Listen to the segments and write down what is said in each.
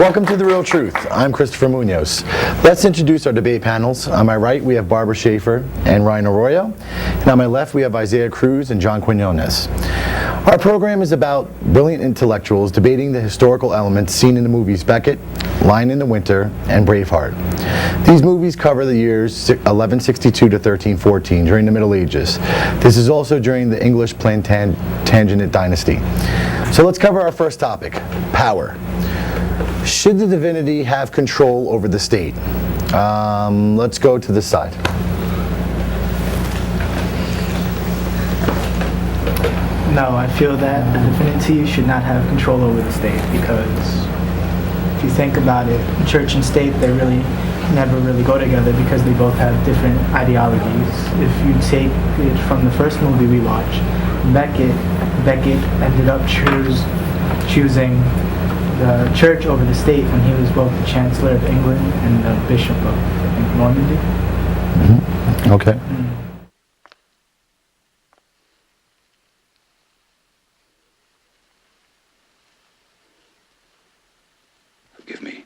Welcome to The Real Truth. I'm Christopher Munoz. Let's introduce our debate panels. On my right, we have Barbara Schaefer and Ryan Arroyo. And on my left, we have Isaiah Cruz and John Quinones. Our program is about brilliant intellectuals debating the historical elements seen in the movies Becket, Lion in the Winter, and Braveheart. These movies cover the years 1162 to 1314 during the Middle Ages. This is also during the English Plantagenet Dynasty. So let's cover our first topic, power. Should the divinity have control over the state? Let's go to this side. No, I feel that the divinity should not have control over the state, because if you think about it, church and state, they really never really go together because they both have different ideologies. If you take it from the first movie we watched, Becket ended up choosing the church over the state when he was both the Chancellor of England and the Bishop of, I think, Normandy. Mm-hmm. Okay. Forgive me.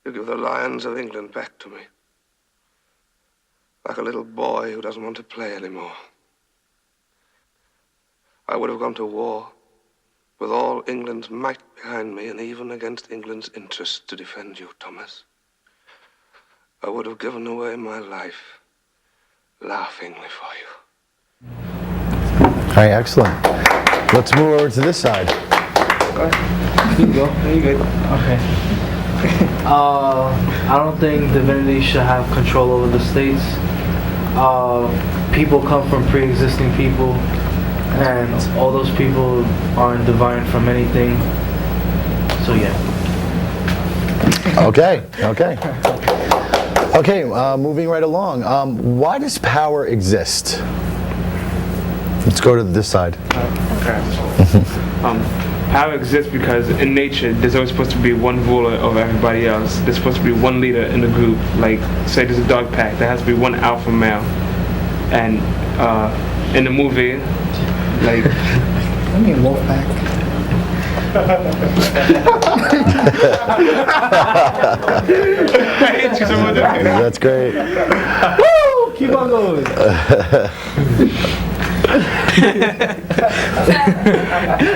You give the lions of England back to me. Like a little boy who doesn't want to play anymore. I would have gone to war with all England's might behind me, and even against England's interests, to defend you, Thomas. I would have given away my life laughingly for you. All right, excellent. Let's move over to this side. You go. You good? Okay. I don't think divinity should have control over the states. People come from pre-existing people, and all those people aren't divine from anything. So yeah. Okay, moving right along. Why does power exist? Let's go to this side. Okay. Power exists because in nature there's always supposed to be one ruler over everybody else. There's supposed to be one leader in the group. Like, say there's a dog pack, there has to be one alpha male. And in the movie, like... I mean wolf pack. That's great. Woo! Keep on going.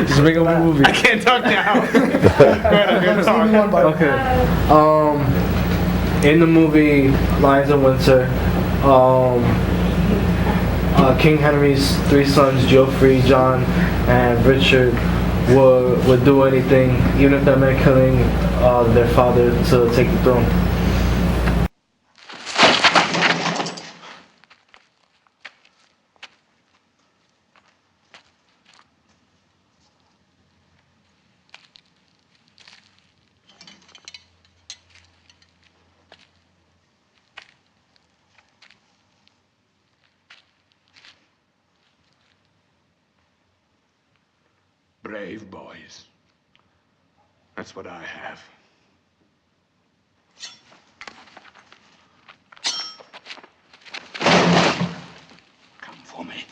Just bring up a movie. I can't talk now. Go ahead, talk. Okay. In the movie Lions of Winter, King Henry's three sons, Geoffrey, John, and Richard, would do anything, even if that meant killing their father, to take the throne. Brave boys. That's what I have. Come for me.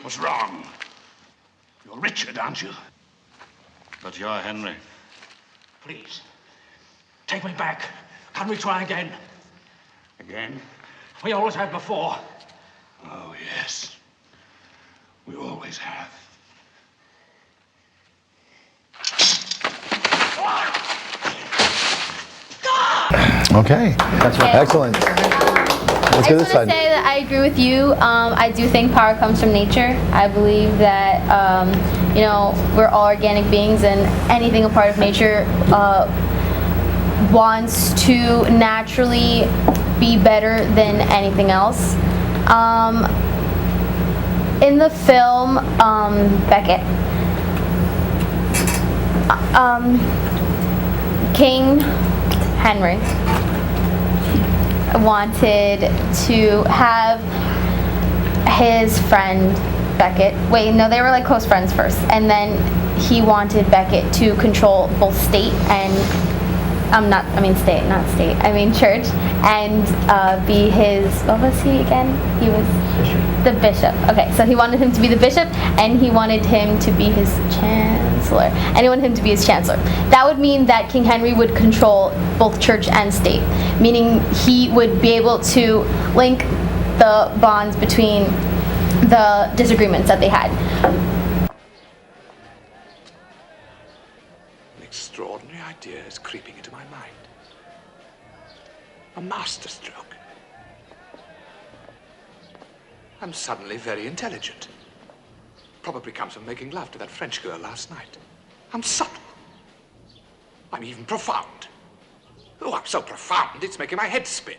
What's wrong? You're Richard, aren't you? But you're Henry. Please, take me back. Can we try again? Again? We always have before. Oh, yes. We always have. Okay, excellent. Let's I go just this want side. to say that I agree with you. I do think power comes from nature. I believe that we're all organic beings, and anything a part of nature wants to naturally be better than anything else. in the film Becket, King Henry wanted to have his friend Becket, wait, no, they were like close friends first, and then he wanted Becket to control both state and church, and be his, what was he again? He was the bishop. Okay, so he wanted him to be the bishop, and he wanted him to be his chancellor, and he wanted him to be his chancellor. That would mean that King Henry would control both church and state, meaning he would be able to link the bonds between the disagreements that they had. An extraordinary idea is creeping into my mind. A masterstroke. I'm suddenly very intelligent. Probably comes from making love to that French girl last night. I'm subtle. I'm even profound. Oh, I'm so profound, it's making my head spin.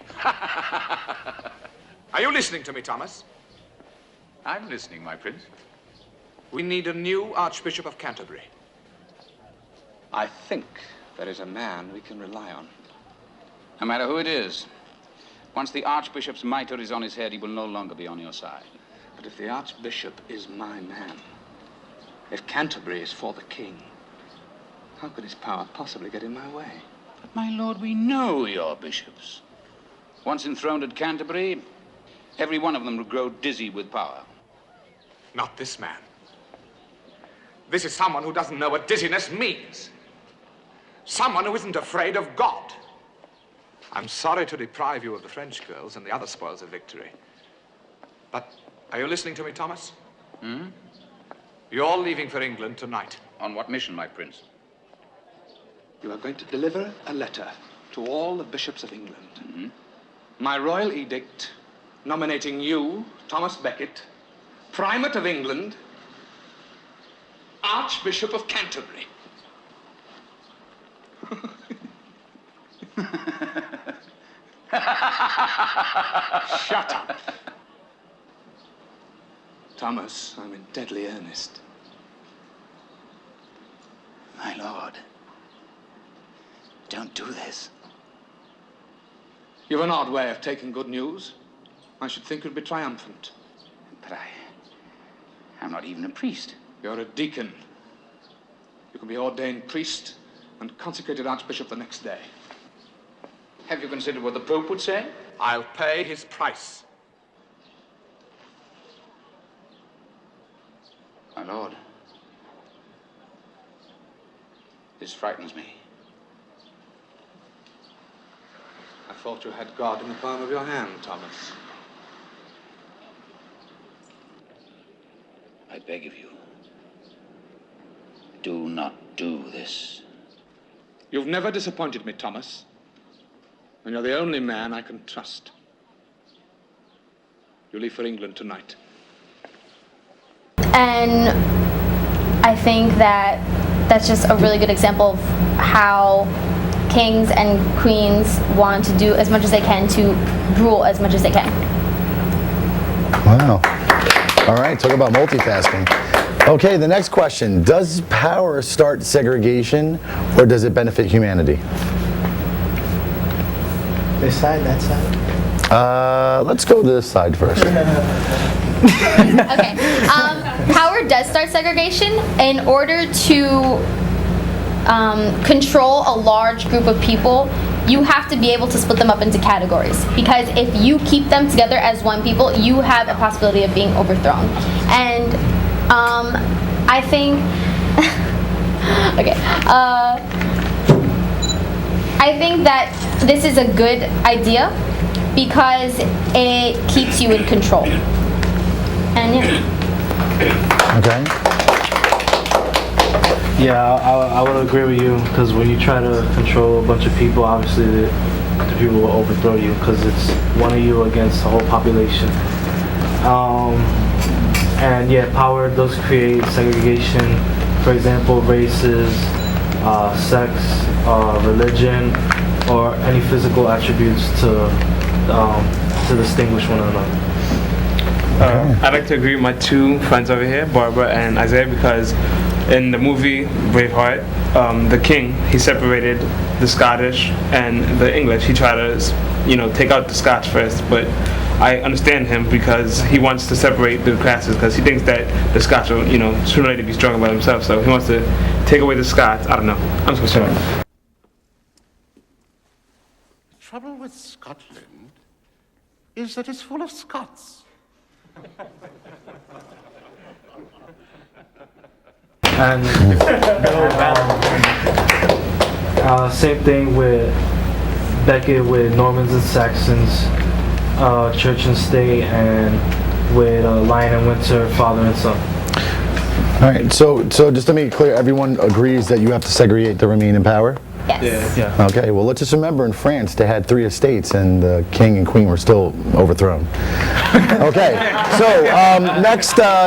Are you listening to me, Thomas? I'm listening, my prince. We need a new Archbishop of Canterbury. I think there is a man we can rely on. No matter who it is, once the Archbishop's mitre is on his head, he will no longer be on your side. But if the Archbishop is my man, if Canterbury is for the king, how could his power possibly get in my way? But, my lord, we know your bishops. Once enthroned at Canterbury, every one of them will grow dizzy with power. Not this man. This is someone who doesn't know what dizziness means. Someone who isn't afraid of God. I'm sorry to deprive you of the French girls and the other spoils of victory. But are you listening to me, Thomas? Hmm? You're leaving for England tonight. On what mission, my prince? You are going to deliver a letter to all the bishops of England. Mm-hmm. My royal edict nominating you, Thomas Becket, Primate of England, Archbishop of Canterbury. Shut up. Thomas, I'm in deadly earnest. My lord, don't do this. You've an odd way of taking good news. I should think you'd be triumphant. But I'm not even a priest. You're a deacon. You can be ordained priest and consecrated archbishop the next day. Have you considered what the Pope would say? I'll pay his price. My lord, this frightens me. I thought you had God in the palm of your hand, Thomas. I beg of you, do not do this. You've never disappointed me, Thomas. And you're the only man I can trust. You leave for England tonight. And I think that that's just a really good example of how kings and queens want to do as much as they can to rule as much as they can. Wow. All right, talk about multitasking. Okay, the next question. Does power start segregation, or does it benefit humanity? This side, that side? Let's go to this side first. Okay. Power does start segregation. In order to control a large group of people, you have to be able to split them up into categories. Because if you keep them together as one people, you have a possibility of being overthrown. And I think, okay, I think that this is a good idea because it keeps you in control. And yeah. Okay. Yeah, I would agree with you, because when you try to control a bunch of people, obviously the people will overthrow you, because it's one of you against the whole population. And yeah, power does create segregation. For example, races, sex, religion, or any physical attributes to distinguish one another. I'd like to agree with my two friends over here, Barbara and Isaiah, because in the movie Braveheart, the king, he separated the Scottish and the English. He tried to, take out the Scotch first, but I understand him because he wants to separate the classes because he thinks that the Scotch will, sooner or later be stronger by themselves. So he wants to take away the Scots. I don't know. I'm just gonna say. The trouble with Scotland is that it's full of Scots. And same thing with Becket with Normans and Saxons, church and state, and with Lion and Winter, father and son. All right, so just to make it clear, everyone agrees that you have to segregate to remain in power? Yes. Yeah. Okay, well, let's just remember in France they had 3 estates and the king and queen were still overthrown. Okay, so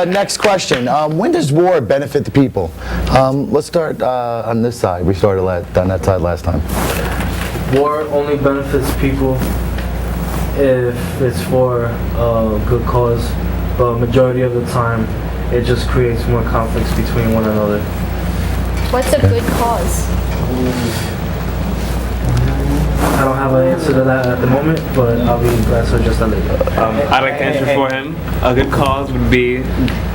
next question. When does war benefit the people? Let's start on this side. We started on that side last time. War only benefits people if it's for a good cause, but majority of the time it just creates more conflicts between one another. What's a good cause? I don't have an answer to that at the moment, but I'll be glad to address that later. I'd like to answer for him. A good cause would be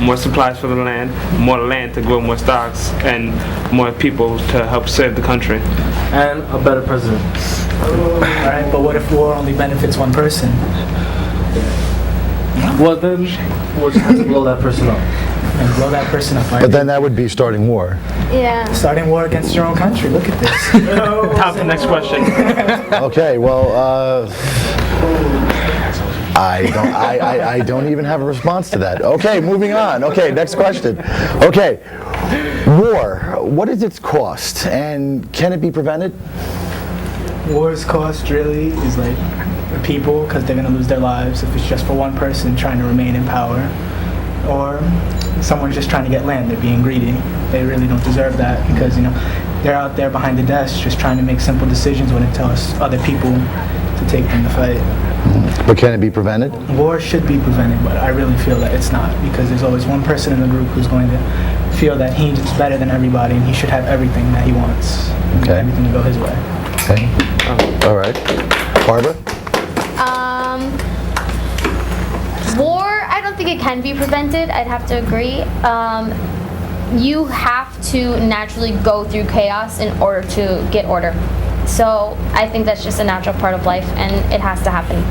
more supplies for the land, more land to grow more stocks, and more people to help serve the country. And a better president. Alright, but what if war only benefits one person? Well, then we'll just have to blow that person up. And blow that person up. But then that would be starting war. Yeah. Starting war against your own country. Look at this. Time for the next question. Okay, well, I don't even have a response to that. Okay, moving on. Okay, next question. Okay, war. What is its cost, and can it be prevented? War's cost really is like the people, because they're going to lose their lives if it's just for one person trying to remain in power, or someone's just trying to get land. They're being greedy. They really don't deserve that because they're out there behind the desk just trying to make simple decisions when it tells other people to take them to fight. But can it be prevented? War should be prevented, but I really feel that it's not, because there's always one person in the group who's going to feel that he's better than everybody and he should have everything that he wants. Okay. Everything to go his way. Okay. All right. Barbara? War, I don't think it can be prevented. I'd have to agree. You have to naturally go through chaos in order to get order. So I think that's just a natural part of life, and it has to happen.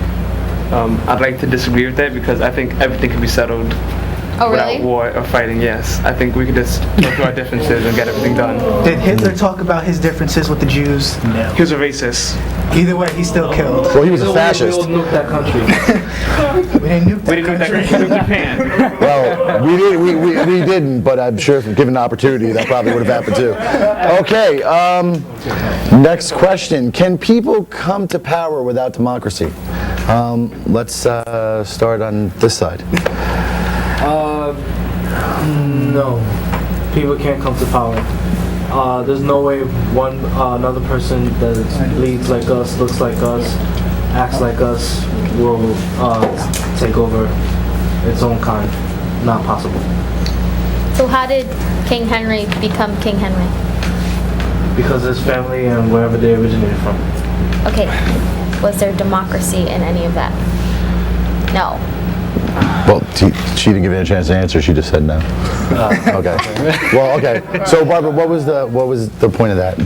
I'd like to disagree with that because I think everything can be settled without war or fighting. Yes, I think we could just go through our differences and get everything done. Did Hitler talk about his differences with the Jews? No. He was a racist. Either way, he still killed. Well, he was a fascist. We will nuke that country. We didn't nuke that country. We didn't Japan. Well, we didn't, but I'm sure if given the opportunity, that probably would have happened too. Okay, next question. Can people come to power without democracy? Let's start on this side. No. People can't come to power. There's no way another person that leads like us, looks like us, acts like us will take over its own kind. Not possible. So how did King Henry become King Henry? Because his family and wherever they originated from. Okay, was there democracy in any of that? No. Well, she didn't give you a chance to answer. She just said no. Okay. Well, okay. So, Barbara, what was the point of that?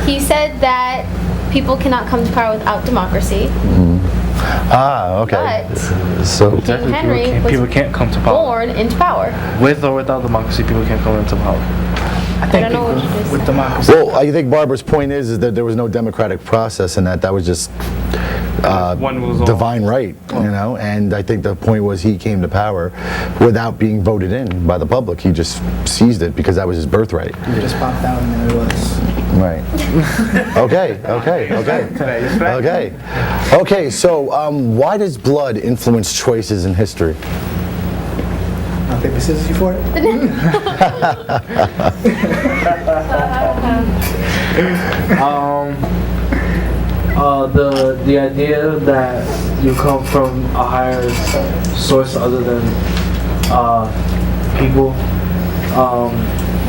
He said that people cannot come to power without democracy. Okay. But so King Henry people was can't come to power. born into power. With or without democracy, people can't come into power. I think don't know what you people just with said. democracy. Well, I think Barbara's point is that there was no democratic process in that. That was just One rules all. divine right, and I think the point was he came to power without being voted in by the public. He just seized it because that was his birthright. It just popped out and there it was. Right. Okay. Okay, so why does blood influence choices in history? Rock, paper, scissors, you for it? The idea that you come from a higher source other than people,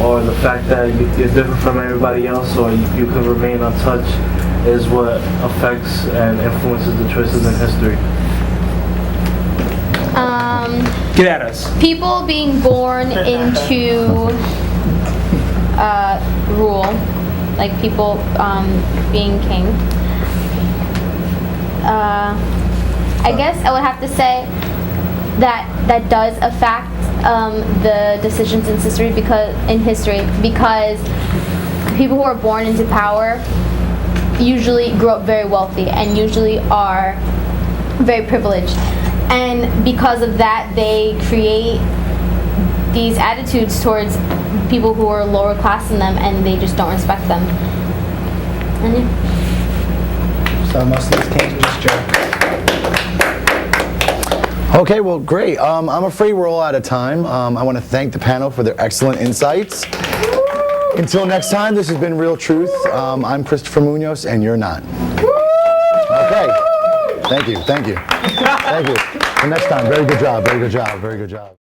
or the fact that you're different from everybody else, or you can remain untouched, is what affects and influences the choices in history. Get at us. People being born into rule, like people being king. I guess I would have to say that does affect the decisions in history because people who are born into power usually grow up very wealthy and usually are very privileged, and because of that they create these attitudes towards people who are lower class than them, and they just don't respect them. And yeah. So most of these kings were just jerks. Okay, well, great. I'm afraid we're all out of time. I want to thank the panel for their excellent insights. Until next time, this has been Real Truth. I'm Christopher Munoz, and you're not. Okay. Thank you. Thank you. Thank you. Till next time. Very good job. Very good job. Very good job.